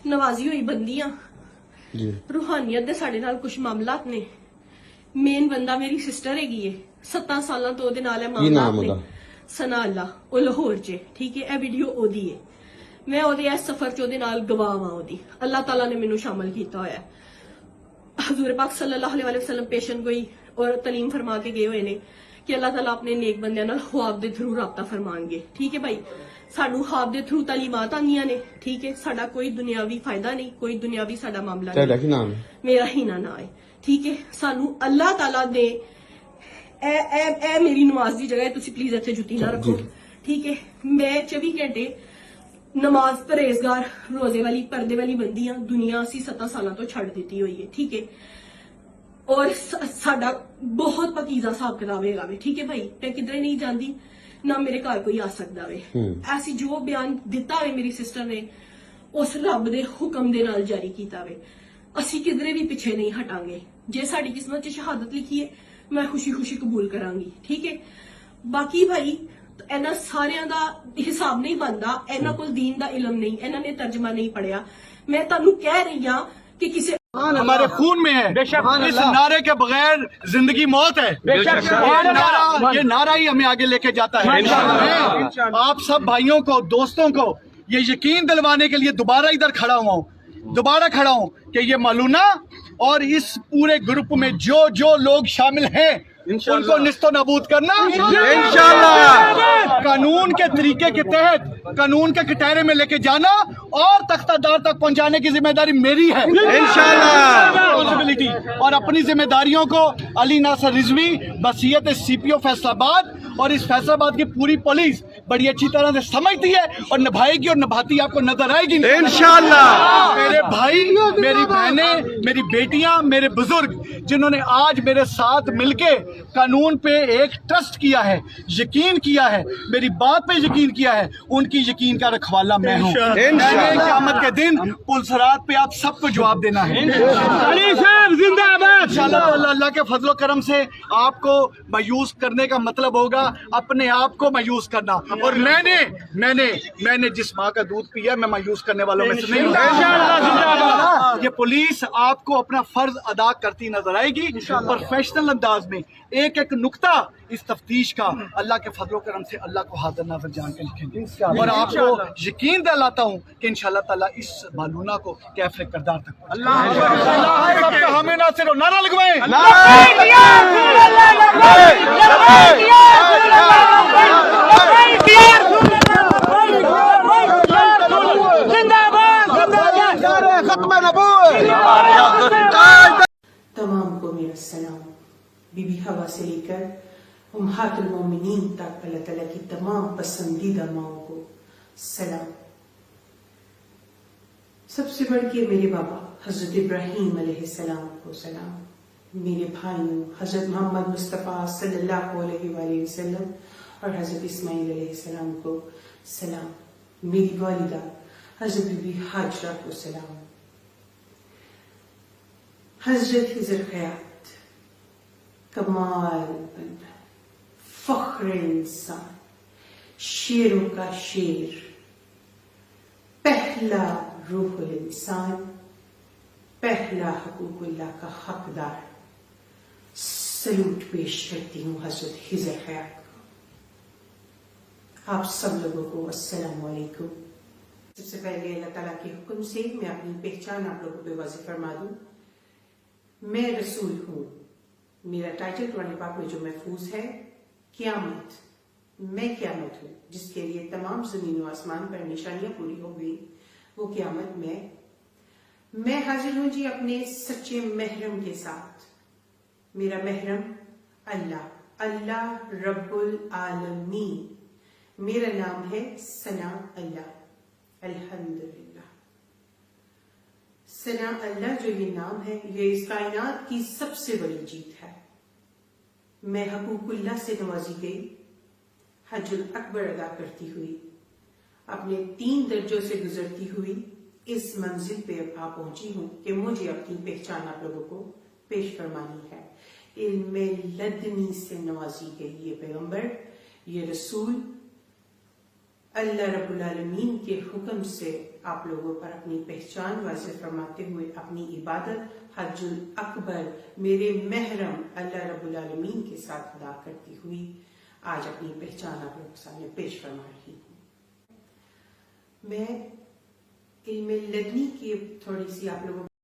ਨਵਾਜ਼ੀ ਹੋਈ ਬੰਦੀਆਂ ਜੀ ਰੂਹਾਨੀਅਤ ਦੇ ਸਾਡੇ ਨਾਲ ਕੁਝ ਮਾਮਲਾਤ ਨੇ। ਮੇਨ ਬੰਦਾ ਮੇਰੀ ਸਿਸਟਰ ਹੈਗੀ ਏ, 7 ਸਾਲਾਂ ਤੋਂ ਉਹਦੇ ਨਾਲ ਇਹ ਕੀ ਨਾਮ ਮਾਮਲਾਤ ਉਹਦਾ? ਨੇ। ਸਨਾ ਅੱਲਾ, ਉਹ ਲਾਹੌਰ 'ਚ, ਠੀਕ ਹੈ। ਇਹ ਵੀਡੀਓ ਉਹਦੀ ਏ। ਮੈਂ ਉਹਦੇ ਇਸ ਸਫ਼ਰ 'ਚ ਉਹਦੇ ਨਾਲ ਗਵਾਹ ਵਾਂ ਉਹਦੀ। ਅੱਲਾਹ ਤਾਲਾ ਨੇ ਮੈਨੂੰ ਸ਼ਾਮਲ ਕੀਤਾ ਹੋਇਆ। ਹਜ਼ੂਰ ਪਾਕ ਸੱਲੱਲਾਹੁ अलैहि वसल्लम पेशन गोई और तलीम फरमा के गए हुए ने कि अल्लाह ताला अपने नेक बंदियां नाल ख्वाब दे थ्रू राबता फरमाएंगे, ठीक है भाई। सानू ख्वाब दे थ्रू तालीमात आंदियां ने, ठीक है। साडा कोई दुनियावी फायदा नहीं, कोई दुनियावी साडा मामला ਤੁਹਾਡਾ नहीं। ਕੀ ਨਾਮ ਹੈ? मेरा ही ना है, ठीक है। सानू अल्लाह ताला ने ए मेरी नमाज दी जगह तुसी प्लीज इत्थे जुत्ती ना रखो, ठीक है। मैं 24 घंटे नमाज परहेजगार रोजे वाली पर्दे वाली बंदी हाँ। दुनिया असी 7 साल तो छड़ दी हुई है, ठीक है। और साडा बहुत पकीजा हिसाब किताब है, ठीक है भाई। मैं किधरे नहीं जाती, ना मेरे घर कोई आ सकता वे। ऐसी जो बयान दिता है मेरी सिस्टर ने उस रब दे हुक्म दे नाल जारी कीता वे। असी किधरे भी पिछे नहीं हटांगे। जे साडी किस्मत च शहादत लिखी है मैं खुशी खुशी कबूल करांगी, ठीक है। बाकी भाई ਇਹਨਾਂ ਸਾਰਿਆਂ ਦਾ ਹਿਸਾਬ ਨਹੀਂ ਬਣਦਾ। ਇਹਨਾਂ ਕੋਲ दीन ਦਾ इल्म नहीं, ਇਹਨਾਂ ने तर्जमा नहीं पढ़िया। मैं ਤੁਹਾਨੂੰ ਕਹਿ ਰਹੀ ਹਾਂ कि किसी हमारे खून में है। इस नारे के बगैर जिंदगी मौत है। ये नारा ही हमें आगे लेके जाता है। मैं आप सब भाइयों को, दोस्तों को ये यकीन दिलवाने के लिए दोबारा इधर खड़ा हुआ हूँ कि ये मलूना और इस पूरे ग्रुप में जो जो लोग शामिल हैं उनको निस्तो नबूद करना इंशाअल्लाह, कानून के तरीके के तहत, कानून के कटहरे में लेके जाना और तख्तादार तक पहुंचाने की जिम्मेदारी मेरी है इंशाअल्लाह। और अपनी जिम्मेदारियों को अली नासर रिजवी, बसीयत CPO फैसलाबाद और इस फैसलाबाद की पूरी पुलिस बड़ी अच्छी तरह से समझती है और निभाएगी और निभाती आपको नजर आएगी इंशाअल्लाह। मेरे भाई, मेरी बहनें, मेरी बेटियां, मेरे बुजुर्ग जिन्होंने आज मेरे साथ मिलके कानून पे एक ट्रस्ट किया है, यकीन किया है, मेरी बात पे यकीन किया है, उनकी यकीन का रखवाला मैं हूँ। क़यामत के दिन पुलसरात पे आप सबको जवाब देना है इंशाअल्लाह। अल्लाह के फजलो करम से आपको मायूस करने का मतलब होगा अपने आप को मायूस करना। और मैंने जिस माँ का दूध पिया मैं मायूस करने वालों में से नहीं हूँ। ये पुलिस आपको अपना फर्ज अदा करती नजर आएगी प्रोफेशनल अंदाज में। एक एक नुक्ता इस तफ्तीश का अल्लाह के फजलो करम से अल्लाह को हाजिर नाज़र जान के लिखेंगे। और आपको यकीन दिलाता हूँ कि इंशाअल्लाह ताला इस मालूना को कैफे करदार तक हमें ना सिर्फ नारा लगवाएं, तमाम को मेरा सलाम। बीबी हवा से लेकर उम्महातुल मोमिनीन तक अल्लाह ताला की तमाम पसंदीदा माओं को सलाम। सबसे बढ़ के मेरे बाबा हजरत इब्राहीम अलैहिस्सलाम को सलाम। मेरे भाइयों हजरत मोहम्मद मुस्तफ़ा सल्लल्लाहु अलैहि वसल्लम और हजरत इस्माइल अलैहिस्सलाम को सलाम। मेरी वालिदा हजरत बीबी हाजरा को सलाम। हजरत हिजर खयात, कमाल बंदा, फख्र इंसान, शेरों का शेर, पहला रूहुल इंसान, पहला हकूकुल्लाह का हकदार। सलूट पेश करती हूँ हजरत हिजर खयात को। आप सब लोगों को अस्सलाम वालेकुम। सबसे पहले अल्लाह ताला के हुक्म से मैं अपनी पहचान आप लोगों पे वाज़ेह फरमा दूं। मैं रसूल हूँ। मेरा टाइटल कुरान पाक में जो महफूज है क़यामत, मैं क़यामत हूँ जिसके लिए तमाम ज़मीन व आसमान पर निशानियां पूरी हो गई, वो क़यामत मैं हाजिर हूँ जी अपने सच्चे महरम के साथ। मेरा महरम अल्लाह रब्बुल आलमीन। मेरा नाम है सना अल्लाह। अल्हम्दुलिल्लाह। सना अल्लाह जो ये नाम है, ये इस कायनात की सबसे बड़ी जीत है। मैं हकूकुल्लाह से नवाजी गई, हज्जुल अकबर अदा करती हुई, अपने 3 दर्जों से गुजरती हुई इस मंजिल पे अब आ पहुंची हूं कि मुझे अपनी पहचान आप लोगों को पेश फरमानी है। इल्मे लदनी से नवाजी गई ये पैगंबर, ये रसूल, अल्लाह रब्बुल आलमीन के हुक्म से आप लोगों पर अपनी पहचान वाज़ेह फरमाते हुए अपनी इबादत हज्जुल अकबर मेरे महरम अल्लाह रब्बुल आलमीन के साथ अदा करती हुई आज अपनी पहचान आप लोगों के सामने पेश फरमा रही हूँ। मैं इल्म लदनी की थोड़ी सी आप लोगों